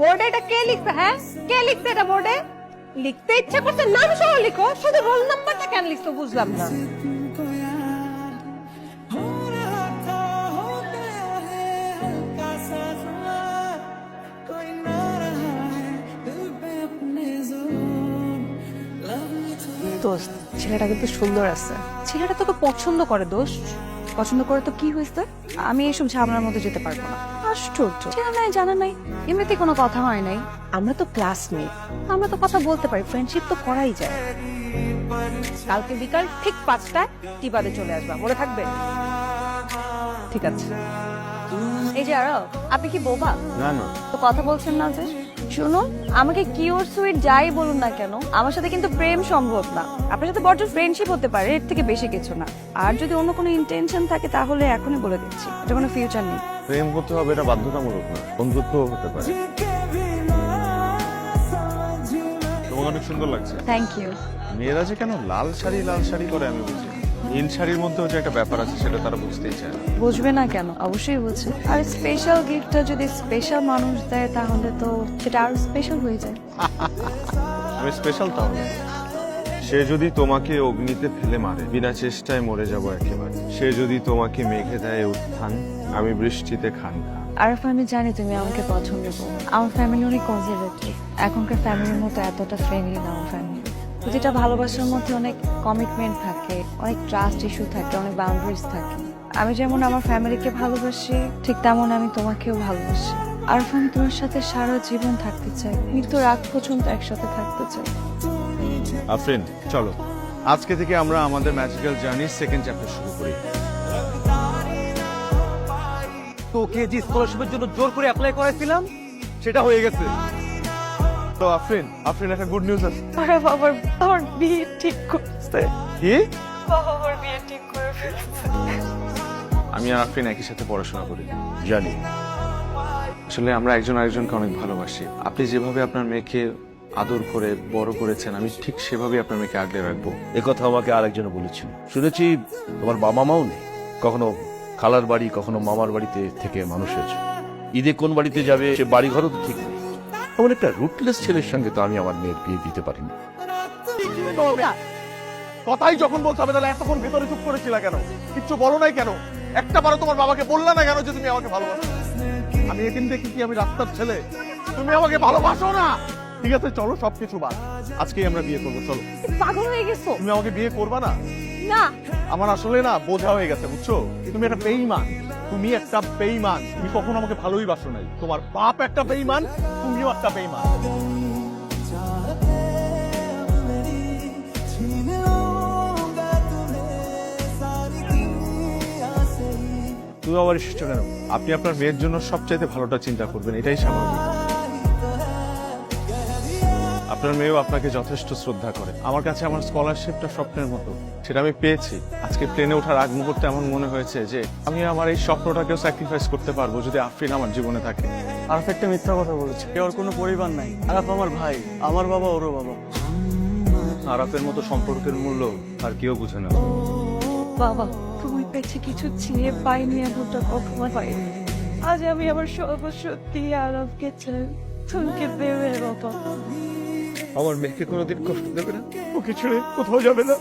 বোর্ডে এটা কে লিখছে? হ্যাঁ, কে লিখছে এটা বোর্ডে? লিখতে ইচ্ছা করছে নাম সহ লিখো, শুধু রোল নাম্বারটা কেন লিখছো বুঝলাম না। দোস্ত, ছেলেটা কিন্তু সুন্দর আছে। ছেলেটা তোকে পছন্দ করে দোস্ত। পছন্দ করে তো কি হয়েছে? আমি এইসব ঝামেলার মধ্যে যেতে পারবো না। আশ্চর্য। চেনা নাই, জানা নাই, এমনিতে কোনো কথা হয় নাই। আমরা তো ক্লাসমেট, আমরা তো কথা বলতে পারি, ফ্রেন্ডশিপ তো করাই যায়। কালকে বিকাল ঠিক 5টায় টিবাদে চলে আসবা, মনে থাকবে? ঠিক আছে। এই যে আরো, আপনি কি বোবা? না না, তো কথা বলছেন না যে? শুনুন, আমাকে কিউর সুইট যাই বলুন না কেন, আমার সাথে কিন্তু প্রেম সম্ভব না। আপনার সাথে বড় ফ্রেন্ডশিপ হতে পারে, এর থেকে বেশি কিছু না। আর যদি অন্য কোনো ইন্টেনশন থাকে তাহলে এখনই বলে দিচ্ছি, এটা কোনো ফিউচার নেই। প্রেম করতে হবে এটা বাধ্যতামূলক না, বন্ধুত্ব হতে পারে। তোমাকে অনেক সুন্দর লাগছে। Thank you. মেয়েরা যে কেন লাল শাড়ি করে আমি বুঝি। নীল শাড়ির মধ্যেও যে একটা ব্যাপার আছে সেটা তারা বুঝতেই চায় না। বুঝবে না কেন? অবশ্যই বুঝবে। আর স্পেশাল গিফটটা যদি স্পেশাল মানুষ দেয় তাহলে তো সেটা আরো স্পেশাল হয়ে যায়। আমি স্পেশাল তাহলে। সে যদি তোমাকে অগ্নিতে ফেলে মারে, বিনা চেষ্টায় মরে যাব একেবারে। সে যদি তোমাকে মেঘে দেয় উত্থান, আমি বৃষ্টিতে খান খান। আর আমি জানি তুমি আমাকে পছন্দ করো। আমার ফ্যামিলি অনেক কনজারভেটিভ। এখনকার ফ্যামিলির মতো এতটা ফ্রেন্ডলি না আমার ফ্যামিলি। প্রতিটা ভালোবাসার মধ্যে অনেক কমিটমেন্ট থাকে, অনেক ট্রাস্ট ইস্যু থাকে, অনেক বাউন্ডারিজ থাকে। আমি যেমন আমার ফ্যামিলিকে ভালোবাসি, ঠিক তেমন আমি তোমাকেও ভালোবাসি। আর আমি তোমার সাথে সারা জীবন থাকতে চাই, মৃত্যুর আগ পর্যন্ত একসাথে থাকতে চাই। আফরিন, চলো আজকে থেকে আমরা আমাদের ম্যাজিক্যাল জার্নির সেকেন্ড চ্যাপ্টার শুরু করি। তোকে যে স্কলারশিপের জন্য জোর করে অ্যাপ্লাই করেছিলাম সেটা হয়ে গেছে। তো আফরিন একটা গুড নিউজ আছে। আমার বিয়ে ঠিক করছে। কি? বাবা আমার বিয়ে ঠিক করে ফেলছে। আমি আর আফরিন একই সাথে পড়াশোনা করি। জানি। আসলে আমরা একজন আরেকজনকে অনেক ভালোবাসি। আপনি যেভাবে আপনার মেয়েকে আদর করে বড় করেছেন, আমি ঠিক সেভাবেই আপনার মেয়েকে আগলে রাখবো। একথা আমাকে আরেকজন বলেছিল। শুনেছি তোমার বাবা মাও নেই, কখনো খালার বাড়ি কখনো মামার বাড়িতে থেকে মানুষ হয়েছে। ঈদে কোন বাড়িতে যাবে সে বাড়ি ঘরও তো ঠিক নেই। এমন একটা রুটলেস ছেলের সঙ্গে তো আমি আমার মেয়ের বিয়ে দিতে পারিনি। কথাই যখন বলতে হবে তাহলে এতক্ষণ ভেতরে চুপ করেছিল কেন? কিচ্ছু বলো নাই কেন? একটা বারো তোমার বাবাকে বললা না কেন যে তুমি আমাকে ভালোবাসো? আমি এদিন দেখি কি আমি রাস্তার ছেলে? তুমি আমাকে ভালোবাসো না? ঠিক আছে চলো সবকিছু বাদ, আজকেই আমরা বিয়ে করবো। চলো। পাগল হয়ে গেছো? তুমি আমাকে বিয়ে করবা না? না। আমার আসলে না বোঝা হয়ে গেছে, বুঝছো? তুমি একটা বেঈমান, তুমি একটা বেঈমান। তুমি কখনো আমাকে ভালোই বাসো নাই। তোমার বাপ একটা বেঈমান, তুমিও একটা বেঈমান। তুমি আমার ইষ্ট কেন? আপনি আপনার মেয়ের জন্য সবচাইতে ভালোটা চিন্তা করবেন, এটাই স্বাভাবিক। আপনার মেয়েও আপনাকে যথেষ্ট শ্রদ্ধা করে। আমার কাছে আমার স্কলারশিপটা স্বপ্নের মতো, সেটা আমি পেয়েছি। আজকে প্লেনে ওঠার আগ মুহূর্তে এমন মনে হয়েছে যে আমি আমার এই স্বপ্নটাকেও স্যাক্রিফাইস করতে পারবো যদি আফরিন আমার জীবনে থাকে। আরফ একটা মিথ্যা কথা বলেছে। ওর কোনো পরিবার নাই। আরফ আমার ভাই, আমার বাবা ওরও বাবা। আরাফের মতো সম্পর্কের মূল্য আর কেউ বুঝে না। বাবা, তুমি পেছে কিছু চেয়ে পাইনি, এমনটা কখনো পাইনি। আজ আমি আমার সর্বস্ব দিয়ে আরবকে চাই, তুমি দেবে বাবা। আমার মেয়েকে কোনোদিন কষ্ট দেবে না, ওকে ছেড়ে কোথাও যাবে না।